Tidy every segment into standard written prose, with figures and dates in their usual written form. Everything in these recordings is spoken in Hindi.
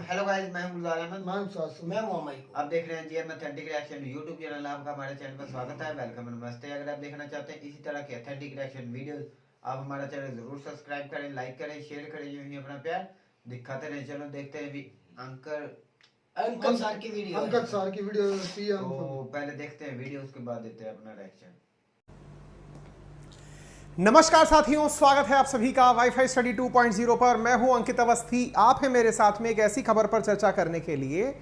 हेलो गाइस, मैं हूं गुलजार अहमद। मैं मोहम्मद। आप देख रहे हैं GM authentic reaction YouTube channel. आपका हमारे चैनल पर स्वागत है, वेलकम, नमस्ते। अगर आप देखना चाहते हैं इसी तरह के ऑथेंटिक रिएक्शन वीडियोस, आप हमारा चैनल जरूर सब्सक्राइब करें, लाइक करें, शेयर करें, यूं ही अपना प्यार दिखाते रहें। चलो देखते हैं भी अंकल सर की वीडियो तो पहले देखते हैं वीडियो, उसके बाद देते हैं अपना रिएक्शन। नमस्कार साथियों, स्वागत है आप सभी का वाईफाई स्टडी 2.0 पर। मैं हूं अंकित अवस्थी। आप हैं मेरे साथ में एक ऐसी खबर पर चर्चा करने के लिए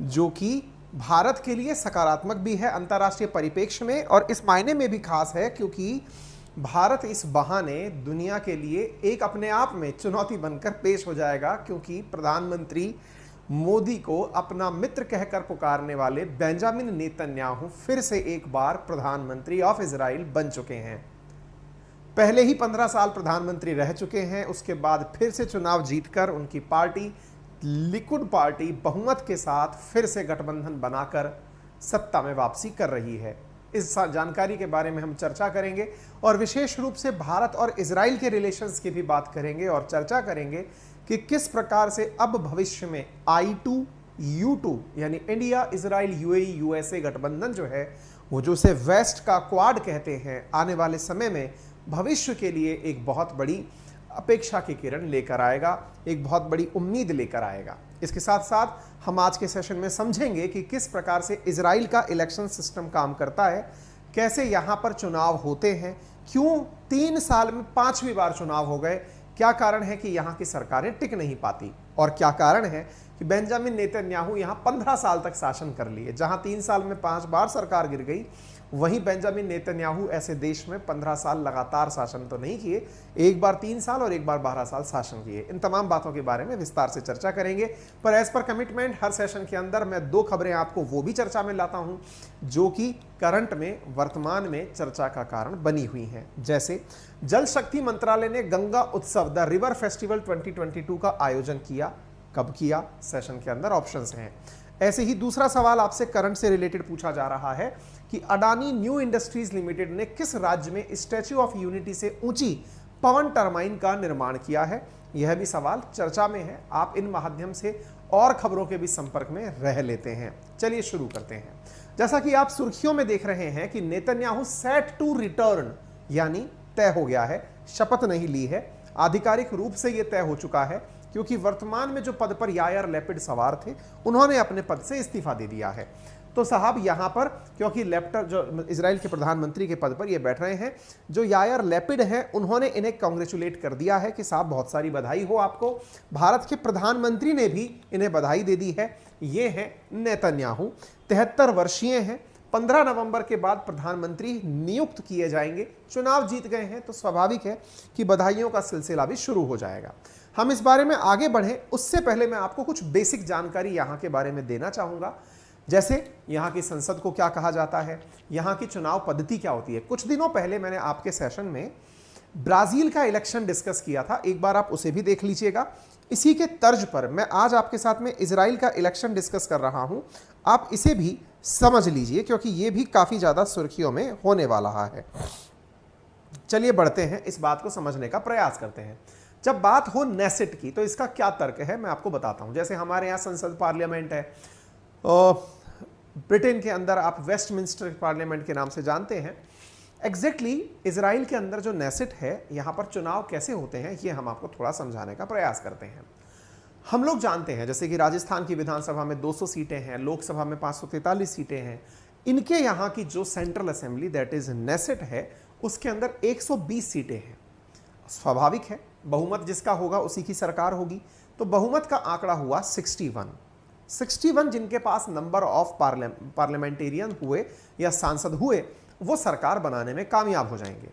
जो कि भारत के लिए सकारात्मक भी है अंतर्राष्ट्रीय परिप्रेक्ष्य में, और इस मायने में भी खास है क्योंकि भारत इस बहाने दुनिया के लिए एक अपने आप में चुनौती बनकर पेश हो जाएगा, क्योंकि प्रधानमंत्री मोदी को अपना मित्र कहकर पुकारने वाले बेंजामिन नेतन्याहू फिर से एक बार प्रधानमंत्री ऑफ इजराइल बन चुके हैं। पहले ही 15 साल प्रधानमंत्री रह चुके हैं, उसके बाद फिर से चुनाव जीतकर उनकी पार्टी लिकुड पार्टी बहुमत के साथ फिर से गठबंधन बनाकर सत्ता में वापसी कर रही है। इस जानकारी के बारे में हम चर्चा करेंगे और विशेष रूप से भारत और इजराइल के रिलेशंस की भी बात करेंगे और चर्चा करेंगे कि किस प्रकार से अब भविष्य में I2U2 यानी इंडिया इजराइल UAE USA गठबंधन जो है, वो जो उसे वेस्ट का क्वाड कहते हैं, आने वाले समय में भविष्य के लिए एक बहुत बड़ी अपेक्षा की किरण लेकर आएगा, एक बहुत बड़ी उम्मीद लेकर आएगा। इसके साथ साथ हम आज के सेशन में समझेंगे कि किस प्रकार से इजराइल का इलेक्शन सिस्टम काम करता है, कैसे यहाँ पर चुनाव होते हैं, क्यों 3 साल में 5वीं बार चुनाव हो गए, क्या कारण है कि यहाँ की सरकारें टिक नहीं पाती, और क्या कारण है कि बेंजामिन नेतन्याहू यहाँ 15 साल तक शासन कर लिए। जहाँ 3 साल में 5 बार सरकार गिर गई, वहीं बेंजामिन नेतन्याहू ऐसे देश में 15 साल लगातार शासन तो नहीं किए, एक बार 3 साल और एक बार 12 साल शासन किए। इन तमाम बातों के बारे में विस्तार से चर्चा करेंगे, पर एज पर कमिटमेंट हर सेशन के अंदर मैं 2 खबरें आपको वो भी चर्चा में लाता हूं जो कि करंट में, वर्तमान में चर्चा का कारण बनी हुई हैं। जैसे जल शक्ति मंत्रालय ने गंगा उत्सव द रिवर फेस्टिवल 2022 का आयोजन किया। कब किया? सेशन के अंदर ऑप्शंस हैं। ऐसे ही दूसरा सवाल आपसे करंट से रिलेटेड पूछा जा रहा है कि अडानी न्यू इंडस्ट्रीज लिमिटेड ने किस राज्य में स्टैच्यू ऑफ यूनिटी से ऊंची पवन टरबाइन का निर्माण किया है। यह भी सवाल चर्चा में है। आप इन माध्यम से और खबरों के भी संपर्क में रह लेते हैं। चलिए शुरू करते हैं। जैसा कि आप सुर्खियों में देख रहे हैं कि नेतन्याहू सेट टू रिटर्न, यानी तय हो गया है, शपथ नहीं ली है, आधिकारिक रूप से यह तय हो चुका है, क्योंकि वर्तमान में जो पद पर यायर लैपिड सवार थे, उन्होंने अपने पद से इस्तीफा दे दिया है। तो साहब यहां पर, क्योंकि लैपिड जो इजराइल के प्रधानमंत्री के पद पर ये बैठ रहे हैं, जो यायर लैपिड हैं, उन्होंने इन्हें कांग्रेचुलेट कर दिया है कि साहब बहुत सारी बधाई हो आपको। भारत के प्रधानमंत्री ने भी इन्हें बधाई दे दी है। ये हैं नेतन्याहू, 73 वर्षीय हैं, 15 नवंबर के बाद प्रधानमंत्री नियुक्त किए जाएंगे। चुनाव जीत गए हैं तो स्वाभाविक है कि बधाइयों का सिलसिला भी शुरू हो जाएगा। हम इस बारे में आगे बढ़ें उससे पहले मैं आपको कुछ बेसिक जानकारी यहाँ के बारे में देना चाहूँगा। जैसे यहाँ की संसद को क्या कहा जाता है, यहाँ की चुनाव पद्धति क्या होती है। कुछ दिनों पहले मैंने आपके सेशन में ब्राज़ील का इलेक्शन डिस्कस किया था, एक बार आप उसे भी देख लीजिएगा। इसी के तर्ज पर मैं आज आपके साथ में इजराइल का इलेक्शन डिस्कस कर रहा हूँ, आप इसे भी समझ लीजिए क्योंकि ये भी काफ़ी ज़्यादा सुर्खियों में होने वाला है। चलिए बढ़ते हैं, इस बात को समझने का प्रयास करते हैं। जब बात हो नेसेट की तो इसका क्या तर्क है मैं आपको बताता हूं। जैसे हमारे यहाँ संसद पार्लियामेंट है, ब्रिटेन के अंदर आप वेस्टमिंस्टर पार्लियामेंट के नाम से जानते हैं। एग्जैक्टली इजराइल के अंदर जो नेसेट है, यहाँ पर चुनाव कैसे होते हैं ये हम आपको थोड़ा समझाने का प्रयास करते हैं। हम लोग जानते हैं जैसे कि राजस्थान की विधानसभा में 200 सीटें हैं, लोकसभा में 543 सीटें हैं। इनके यहाँ की जो central assembly that is Knesset है, उसके अंदर 120 सीटें हैं। स्वाभाविक है, बहुमत जिसका होगा उसी की सरकार होगी। तो बहुमत का आंकड़ा हुआ 61 जिनके पास नंबर ऑफ पार्लियामेंटेरियन हुए या सांसद हुए, वो सरकार बनाने में कामयाब हो जाएंगे।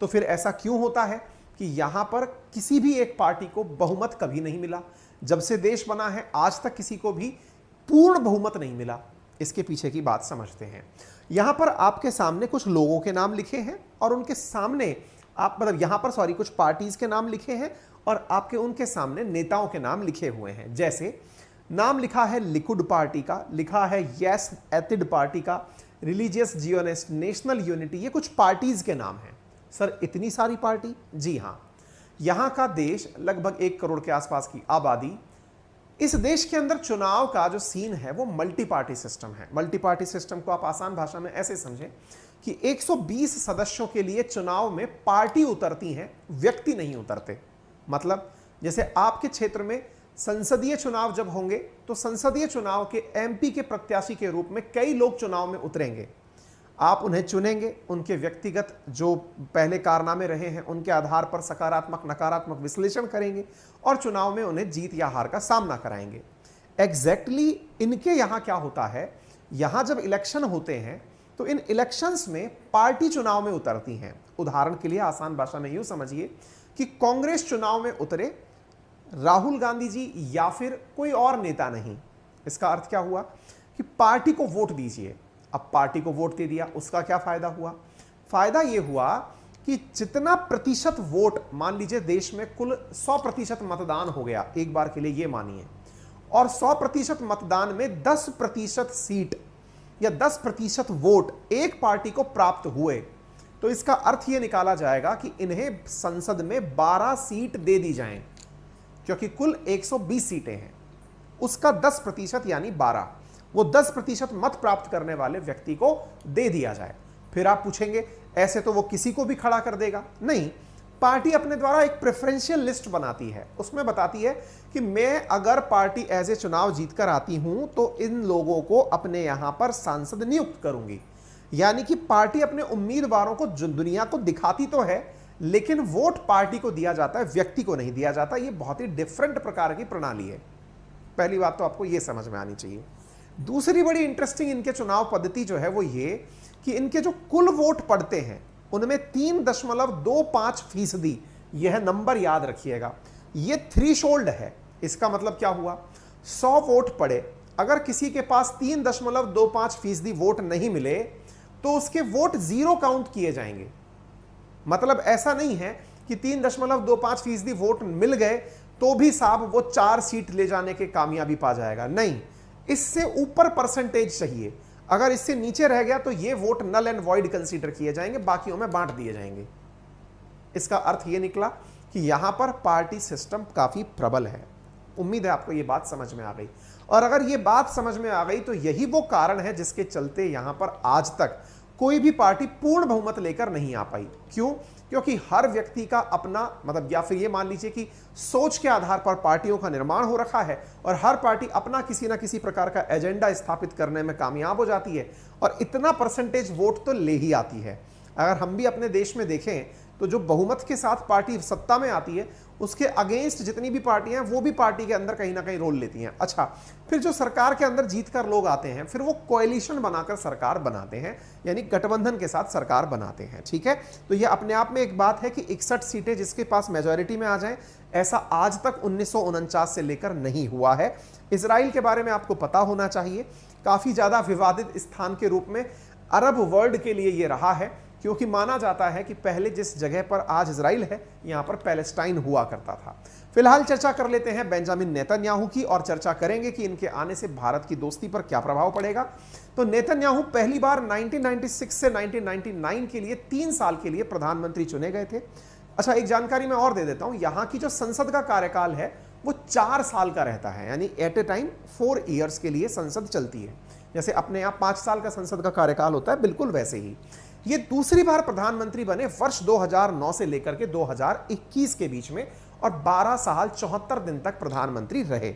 तो फिर ऐसा क्यों होता है कि यहां पर किसी भी एक पार्टी को बहुमत कभी नहीं मिला। जब से देश बना है आज तक किसी को भी पूर्ण बहुमत नहीं मिला। इसके पीछे की बात समझते हैं। यहां पर आपके सामने कुछ लोगों के नाम लिखे हैं और उनके सामने आप यहां पर कुछ पार्टीज के नाम लिखे हैं और आपके उनके सामने नेताओं के नाम लिखे हुए हैं। जैसे नाम लिखा है लिकुड पार्टी का, लिखा है यस एथिड पार्टी का, रिलीजियस जियोनिस्ट, नेशनल यूनिटी, ये कुछ पार्टीज के नाम हैं। सर इतनी सारी पार्टी? जी हां, यहां का देश लगभग 1 करोड़ के आसपास की आबादी, इस देश के अंदर चुनाव का जो सीन है वो मल्टी पार्टी सिस्टम है। मल्टी पार्टी सिस्टम को आप आसान भाषा में ऐसे समझें कि 120 सदस्यों के लिए चुनाव में पार्टी उतरती हैं, व्यक्ति नहीं उतरते। मतलब जैसे आपके क्षेत्र में संसदीय चुनाव जब होंगे तो संसदीय चुनाव के एमपी के प्रत्याशी के रूप में कई लोग चुनाव में उतरेंगे। आप उन्हें चुनेंगे, उनके व्यक्तिगत जो पहले कारनामे रहे हैं उनके आधार पर सकारात्मक नकारात्मक विश्लेषण करेंगे और चुनाव में उन्हें जीत या हार का सामना कराएंगे। एग्जैक्टली इनके यहाँ क्या होता है, यहाँ जब इलेक्शन होते हैं तो इन इलेक्शंस में पार्टी चुनाव में उतरती हैं। उदाहरण के लिए आसान भाषा में यूं समझिए कि कांग्रेस चुनाव में उतरे, राहुल गांधी जी या फिर कोई और नेता नहीं। इसका अर्थ क्या हुआ कि पार्टी को वोट दीजिए। अब पार्टी को वोट दे दिया, उसका क्या फायदा हुआ? फायदा यह हुआ कि जितना प्रतिशत वोट, मान लीजिए देश में कुल 100% मतदान हो गया एक बार के लिए, ये मानिए, और 100% मतदान में 10% सीट या 10% वोट एक पार्टी को प्राप्त हुए, तो इसका अर्थ यह निकाला जाएगा कि इन्हें संसद में 12 सीट दे दी जाएं, क्योंकि कुल 120 सीटें हैं, उसका 10% यानी 12, वो 10% मत प्राप्त करने वाले व्यक्ति को दे दिया जाए। फिर आप पूछेंगे ऐसे तो वो किसी को भी खड़ा कर देगा? नहीं, पार्टी अपने द्वारा एक प्रेफरेंशियल लिस्ट बनाती है, उसमें बताती है कि मैं अगर पार्टी एज ए चुनाव जीतकर आती हूं तो इन लोगों को अपने यहां पर सांसद नियुक्त करूंगी। यानी कि पार्टी अपने उम्मीदवारों को दुनिया को दिखाती तो है, लेकिन वोट पार्टी को दिया जाता है, व्यक्ति को नहीं दिया जाता। यह बहुत ही डिफरेंट प्रकार की प्रणाली है। पहली बात तो आपको यह समझ में आनी चाहिए। दूसरी बड़ी इंटरेस्टिंग इनके चुनाव पद्धति जो है वो ये कि इनके जो कुल वोट पड़ते हैं उनमें 3.25%, यह नंबर याद रखिएगा, यह थ्रेशोल्ड है। इसका मतलब क्या हुआ? 100 वोट पड़े, अगर किसी के पास 3.25% वोट नहीं मिले तो उसके वोट 0 काउंट किए जाएंगे। मतलब ऐसा नहीं है कि 3.25% वोट मिल गए तो भी साहब वो 4 सीट ले जाने के कामयाबी पा जाएगा। नहीं, इससे ऊपर परसेंटेज चाहिए। अगर इससे नीचे रह गया तो ये vote null and void consider किए जाएंगे, बाकियों में बांट दिए जाएंगे। इसका अर्थ ये निकला कि यहां पर पार्टी सिस्टम काफी प्रबल है। उम्मीद है आपको ये बात समझ में आ गई, और अगर ये बात समझ में आ गई तो यही वो कारण है जिसके चलते यहां पर आज तक कोई भी पार्टी पूर्ण बहुमत लेकर नहीं आ पाई। क्यों? क्योंकि हर व्यक्ति का अपना, मतलब या फिर ये मान लीजिए कि सोच के आधार पर पार्टियों का निर्माण हो रखा है और हर पार्टी अपना किसी ना किसी प्रकार का एजेंडा स्थापित करने में कामयाब हो जाती है और इतना परसेंटेज वोट तो ले ही आती है। अगर हम भी अपने देश में देखें तो जो बहुमत के साथ पार्टी सत्ता में आती है उसके अगेंस्ट जितनी भी पार्टियां हैं वो भी पार्टी के अंदर कहीं ना कहीं रोल लेती हैं। अच्छा, फिर जो सरकार के अंदर जीतकर लोग आते हैं फिर वो कोएलिशन बनाकर सरकार बनाते हैं, यानी गठबंधन के साथ सरकार बनाते हैं। ठीक है, तो ये अपने आप में एक बात है कि 61 सीटें जिसके पास मेजॉरिटी में आ जाएं, ऐसा आज तक 1949 से लेकर नहीं हुआ है। इजराइल के बारे में आपको पता होना चाहिए, काफी ज्यादा विवादित स्थान के रूप में अरब वर्ल्ड के लिए ये रहा है, क्योंकि माना जाता है कि पहले जिस जगह पर आज इजराइल है यहां पर पैलेस्टाइन हुआ करता था। फिलहाल चर्चा कर लेते हैं बेंजामिन नेतन्याहू की, और चर्चा करेंगे कि इनके आने से भारत की दोस्ती पर क्या प्रभाव पड़ेगा। तो नेतन्याहू पहली बार 1996 से 1999 के लिए 3 साल के लिए प्रधानमंत्री चुने गए थे। अच्छा, एक जानकारी मैं और दे देता हूं, यहां की जो संसद का कार्यकाल है वो 4 साल का रहता है, यानी एट ए टाइम 4 ईयर्स के लिए संसद चलती है। जैसे अपने यहाँ 5 साल का संसद का कार्यकाल होता है, बिल्कुल वैसे ही ये दूसरी बार प्रधानमंत्री बने वर्ष 2009 से लेकर के 2021 के बीच में, और 12 साल 74 दिन तक प्रधानमंत्री रहे।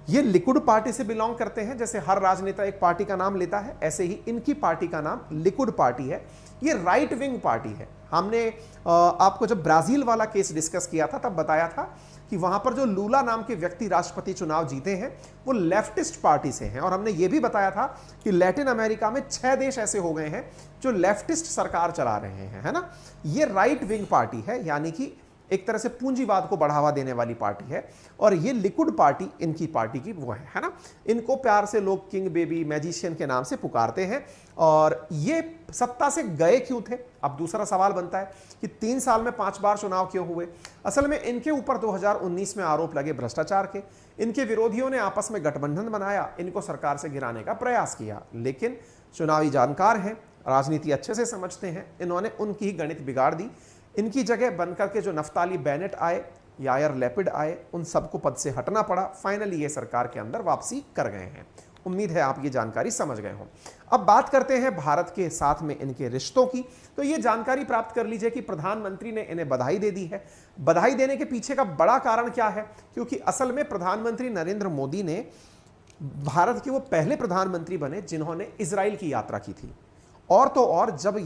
ये लिकुड पार्टी से बिलोंग करते हैं। जैसे हर राजनेता एक पार्टी का नाम लेता है, ऐसे ही इनकी पार्टी का नाम लिकुड पार्टी है। ये राइट विंग पार्टी है। हमने आपको जब ब्राजील वाला केस डिस्कस किया था तब बताया था कि वहां पर जो लूला नाम के व्यक्ति राष्ट्रपति चुनाव जीते हैं वो लेफ्टिस्ट पार्टी से हैं, और हमने ये भी बताया था कि लैटिन अमेरिका में 6 देश ऐसे हो गए हैं जो लेफ्टिस्ट सरकार चला रहे हैं, है ना। ये राइट विंग पार्टी है, यानी कि एक तरह से पूंजीवाद को बढ़ावा देने वाली पार्टी है, और ये लिकुड पार्टी इनकी पार्टी की वो है ना। इनको प्यार से लोग किंग बेबी, मैजिशियन के नाम से पुकारते हैं। और ये सत्ता से गए क्यों थे? अब दूसरा सवाल बनता है कि 3 साल में 5 बार चुनाव क्यों हुए? असल में इनके ऊपर 2019 में आरोप लगे भ्रष्टाचार के। इनके विरोधियों ने आपस में गठबंधन बनाया, इनको सरकार से गिराने का प्रयास किया, लेकिन चुनावी जानकार हैं, राजनीति अच्छे से समझते हैं, इन्होंने उनकी ही गणित बिगाड़ दी। इनकी जगह बनकर के जो नफ्ताली बेनेट आए, यायर लैपिड आए, उन सबको पद से हटना पड़ा, फाइनली ये सरकार के अंदर वापसी कर गए हैं। उम्मीद है आप ये जानकारी समझ गए हों। अब बात करते हैं भारत के साथ में इनके रिश्तों की। तो ये जानकारी प्राप्त कर लीजिए कि प्रधानमंत्री ने इन्हें बधाई दे दी है। बधाई देने के पीछे का बड़ा कारण क्या है? क्योंकि असल में प्रधानमंत्री नरेंद्र मोदी ने भारत के वो पहले प्रधानमंत्री बने जिन्होंने इजराइल की यात्रा की थी। और तो और जब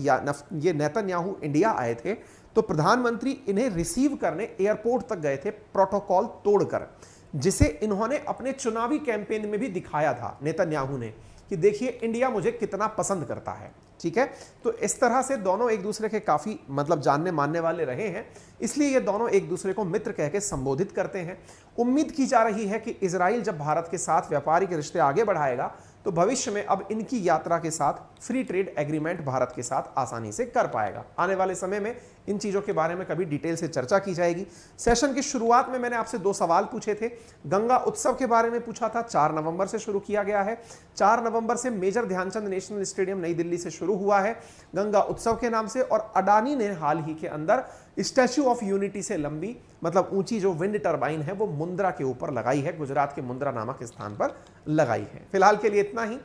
ये नेतन्याहू इंडिया आए थे तो प्रधानमंत्री इन्हें रिसीव करने एयरपोर्ट तक गए थे, प्रोटोकॉल तोड़कर, जिसे इन्होंने अपने चुनावी कैंपेन में भी दिखाया था नेतन्याहू ने कि देखिए इंडिया मुझे कितना पसंद करता है। ठीक है, तो इस तरह से दोनों एक दूसरे के काफी जानने मानने वाले रहे हैं, इसलिए ये दोनों एक दूसरे को मित्र कह के संबोधित करते हैं। उम्मीद की जा रही है कि इजराइल जब भारत के साथ व्यापारिक रिश्ते आगे बढ़ाएगा तो भविष्य में अब इनकी यात्रा के साथ फ्री ट्रेड एग्रीमेंट भारत के साथ आसानी से कर पाएगा। आने वाले समय में इन चीजों के बारे में कभी डिटेल से चर्चा की जाएगी। सेशन की शुरुआत में मैंने आपसे 2 सवाल पूछे थे। गंगा उत्सव के बारे में पूछा था, 4 नवंबर से शुरू किया गया है। 4 नवंबर से मेजर ध्यानचंद नेशनल स्टेडियम नई दिल्ली से शुरू हुआ है गंगा उत्सव के नाम से। और अडानी ने हाल ही के अंदर स्टैच्यू ऑफ यूनिटी से लंबी ऊंची जो विंड टरबाइन है वो मुंद्रा के ऊपर लगाई है, गुजरात के मुंद्रा नामक स्थान पर लगाई है। फिलहाल के लिए इतना ही।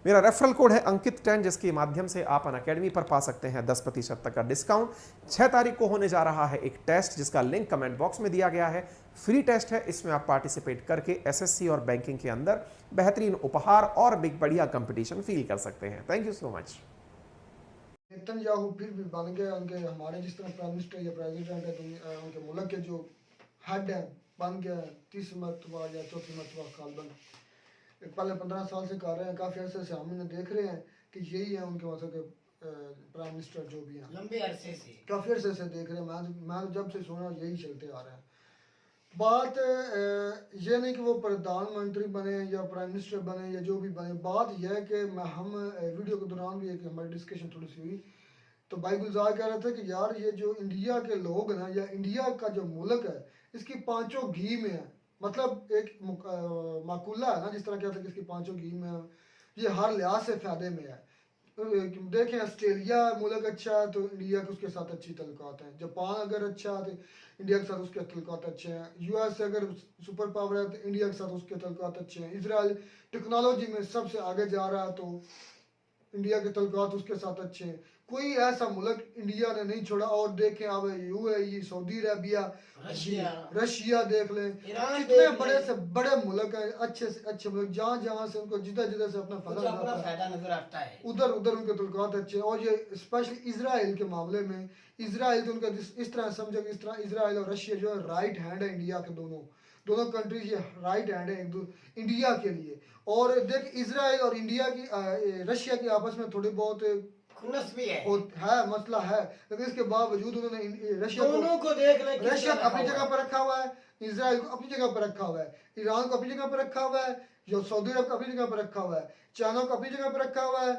मेरा रेफरल कोड है अंकित 10, जिसके माध्यम से आप अनअकैडमी पर पा सकते हैं 10% तक का डिस्काउंट। 6 तारीख को होने जा रहा है एक टेस्ट जिसका लिंक कमेंट बॉक्स में दिया गया है। फ्री टेस्ट है, इसमें आप पार्टिसिपेट करके एसएससी और बैंकिंग के अंदर बेहतरीन उपहार और बढ़िया कंपटीशन फील कर सकते हैं। Thank you so much. Netanyahu फिर भी बन गए, उनके हमारे जिस तरह प्राइम मिनिस्टर या प्रेसिडेंट है उनके मुल्क के जो हेड हैं बन गए 30 मरतबा या 34 मरतबा गालिबन। पहले 15 साल से कर रहे हैं, काफ़ी अरसे से हम इन्हें देख रहे हैं कि यही है उनके वहाँ के प्राइम मिनिस्टर जो भी हैं, लंबे अरसे से काफ़ी अरसे से देख रहे हैं। मैं जब से सुना यही चलते आ रहे हैं। बात ये नहीं कि वो प्रधानमंत्री बने या प्राइम मिनिस्टर बने या जो भी बने, बात यह है कि हम वीडियो के दौरान भी एक हमारी डिस्कशन थोड़ी सी हुई तो भाई गुलजार कह रहे थे कि यार ये जो इंडिया के लोग हैं या इंडिया का जो मुल्क है इसकी 5 घी में है। मतलब एक माकूला है ना, जिस तरह कहते हैं कि इसकी 5 घी में है, ये हर लिहाज से फायदे में है। देखें ऑस्ट्रेलिया मुल्क अच्छा है तो इंडिया के उसके साथ अच्छी तल्लुकात हैं। जापान अगर अच्छा है तो इंडिया के साथ उसके तल्लुकात अच्छे हैं। यूएस अगर सुपर पावर है तो इंडिया के साथ उसके तल्लुकात अच्छे हैं। इजराइल टेक्नोलॉजी में सबसे आगे जा रहा है तो इंडिया के तल्लुकात उसके साथ अच्छे हैं। कोई ऐसा मुल्क इंडिया ने नहीं छोड़ा। और देखें अब यूएई, सऊदी अरबिया, रशिया देख लें, कितने बड़े से बड़े मुल्क हैं, अच्छे से अच्छे मुल्क, जहाँ जहाँ से उनको जिधर जिधर से अपना फायदा नजर आता है, उधर उधर उनके तल्लुकात अच्छे। और ये स्पेशली इजराइल के मामले में, इजराइल तो उनका इस तरह समझो कि इस तरह इजराइल और रशिया जो है राइट हैंड है इंडिया के, दोनों कंट्रीज ये राइट हैंड है इंडिया के लिए। और देख इजराइल और इंडिया की रशिया की आपस में थोड़ी बहुत खुन्नस भी है मसला है, लेकिन इसके बावजूद उन्होंने रशिया को देख ले, रशिया को अपनी जगह पर रखा हुआ है, इजराइल को अपनी जगह पर रखा हुआ है, ईरान को अपनी जगह पर रखा हुआ है, जो सऊदी अरब को अपनी जगह पर रखा हुआ है, चाइना को अपनी जगह पर रखा हुआ है,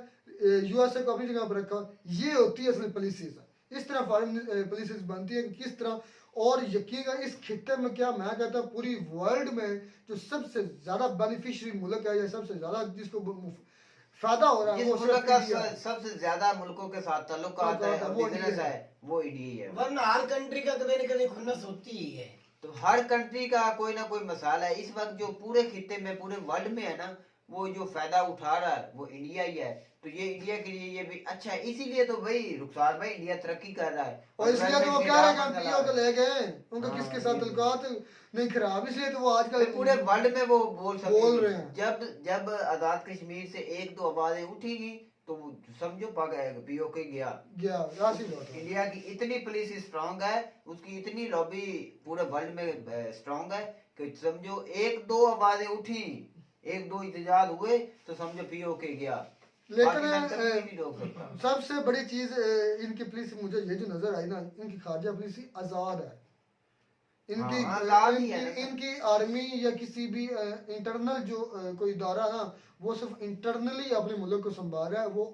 यूएसए को अपनी जगह पर रखा हुआ है। ये होती है असली पॉलिसीज। इस तरह फॉरेन पॉलिसीज बनती है कि किस तरह। और यकीन इस खित्ते में क्या मैं कहता हूँ पूरी वर्ल्ड में जो सबसे ज्यादा बेनिफिशियरी मुल्क है या सबसे ज्यादा जिसको फायदा हो रहा है, जिस मुल्क का सबसे ज्यादा मुल्कों के साथ ताल्लुकात है, बिजनेस है, वो इंडिया है। वरना हर कंट्री का कभी न कभी खुन्नस होती ही है। तो हर कंट्री का कोई ना कोई मसाला है। इस वक्त जो पूरे खित्ते में, पूरे वर्ल्ड में है ना, वो जो फायदा उठा रहा है वो इंडिया ही है। तो ये इंडिया के लिए ये भी अच्छा है। इसीलिए तो भाई रुखसार भाई इंडिया तरक्की कर रहा है। और इसलिए तो वो कह रहे हैं पीओ को ले गए, उनका किसके साथ तल्लुकात नहीं खराब, इसलिए तो वो आजकल पूरे वर्ल्ड में वो बोल रहे हैं। जब आजाद कश्मीर से 1-2 आवाजें उठेगी तो समझो पीओ के गया। इंडिया की इतनी पुलिस स्ट्रांग है, उसकी इतनी लॉबी पूरे वर्ल्ड में स्ट्रांग है कि समझो 1-2 आवाजें उठी, 1-2 इhtजाज हुए तो समझो पीओ के गया। लेकिन सबसे बड़ी चीज इनकी पुलिस मुझे ये जो नजर आई ना, इनकी खारजा पुलिस आजाद है। इनकी आर्मी या किसी भी इंटरनल जो कोई इदारा ना, वो सिर्फ इंटरनली अपने मुल्क को संभाल रहा है। वो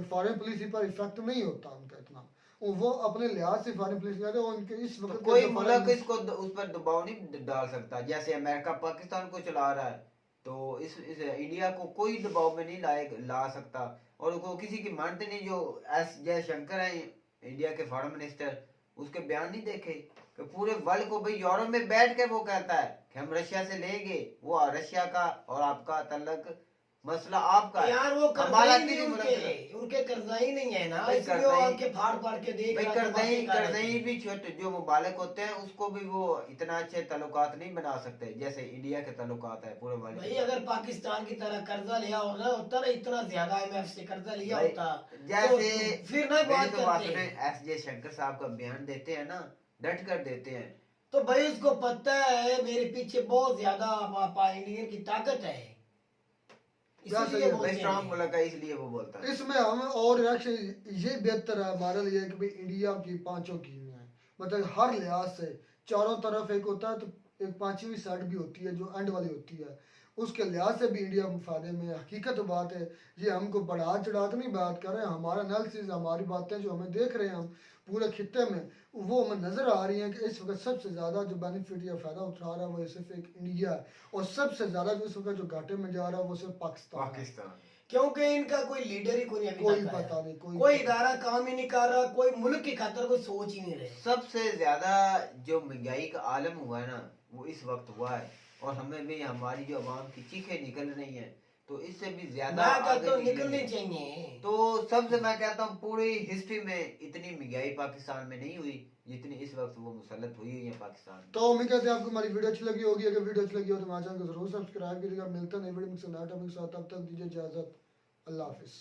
फॉरेन पुलिस पर इफेक्ट नहीं होता उनका इतना, वो अपने लिहाज से फॉरेन पुलिस करते हैं। उनके इस वक्त कोई मुल्क इसको उस पर दबाव नहीं डाल सकता। जैसे अमेरिका पाकिस्तान को चला रहा है तो इस इंडिया को कोई दबाव में नहीं ला सकता। और वो किसी की मानते नहीं। जो एस जयशंकर है इंडिया के फॉरेन मिनिस्टर, उसके बयान नहीं देखे कि पूरे वर्ल्ड को भाई यूरोप में बैठ के वो कहता है कि हम रशिया से लेंगे, वो रशिया का और आपका तल्लक मसला आपका है। यार वो हमारा कर्जा ही नहीं किसी मुल्क में उनके कर्जा ही नहीं है ना, भाई इसलिए वो कर्जा ही- आके फाड़ फाड़ के देख भाई रहा था, बातें कर रहे कर्जई थे। भी छोटे जो मुबालक होते हैं उसको भी वो इतना अच्छे ताल्लुकात नहीं बना सकते जैसे इंडिया के ताल्लुकात है पूरे वर्ल्ड भाई में। अगर पाकिस्तान की तरह कर्जा लिया होता ना इतना ज्यादा IMF से कर्जा लिया भाई, होता जैसे तो फिर ना बात करते। एस.जे. शंकर साहब का बयान देते हैं ना, डट कर देते हैं। तो भाई उसको पता है मेरे पीछे बहुत ज्यादा इंडियन की ताकत है, इसलिए भाई बोलते स्ट्रॉन्ग हैं। मुल्क है इसलिए वो बोलता है। इसमें हम और रिएक्शन ये बेहतर है हमारे लिए कि भाई इंडिया की पांचों कीमियां हैं, मतलब हर लिहाज से चारों तरफ एक होता है तो एक पांचवी साइड भी होती है जो एंड वाली होती है, उसके लिहाज से भी इंडिया फायदे में है। हकीकत बात है, ये हमको बढ़ा चढ़ा के नहीं बात कर रहे हैं, हमारा एनालिसिस हमारी बातें जो हमें देख रहे हैं हम पूरे खित्ते में वो हमें नजर आ रही हैं कि इस वक्त सबसे ज्यादा जो बेनिफिट या फायदा उठा रहा है वो सिर्फ एक इंडिया है, और सबसे ज्यादा जो इस वक्त जो घाटे में जा रहा है वो सिर्फ पाकिस्तान है। क्योंकि इनका कोई लीडर ही कोई अभी कोई तक पता आया। नहीं, कोई इदारा काम ही नहीं कर रहा, कोई मुल्क की खातर कोई सोच ही नहीं रहे। सबसे ज्यादा जो महंगाई का आलम हुआ है ना वो इस वक्त हुआ है, और हमें भी हमारी जो अवाम की चीखें निकल रही हैं तो इससे भी ज्यादा मैं कहता हूँ आगे निकलनी निकलेंगे। चाहिए। तो सबसे मैं कहता हूँ पूरी हिस्ट्री में इतनी महंगाई पाकिस्तान में नहीं हुई जितनी इस वक्त वो मुसल्लत हुई है पाकिस्तान में। तो उम्मीद करते हैं आपको हमारी वीडियो अच्छी लगी होगी। अगर वीडियो अच्छी लगी हो तो हमारे चैनल को जरूर सब्सक्राइब कीजिएगा। मिलते हैं नई वीडियो में नए टॉपिक के साथ, तब तक दीजिए इजाजत। अल्लाह हाफिज।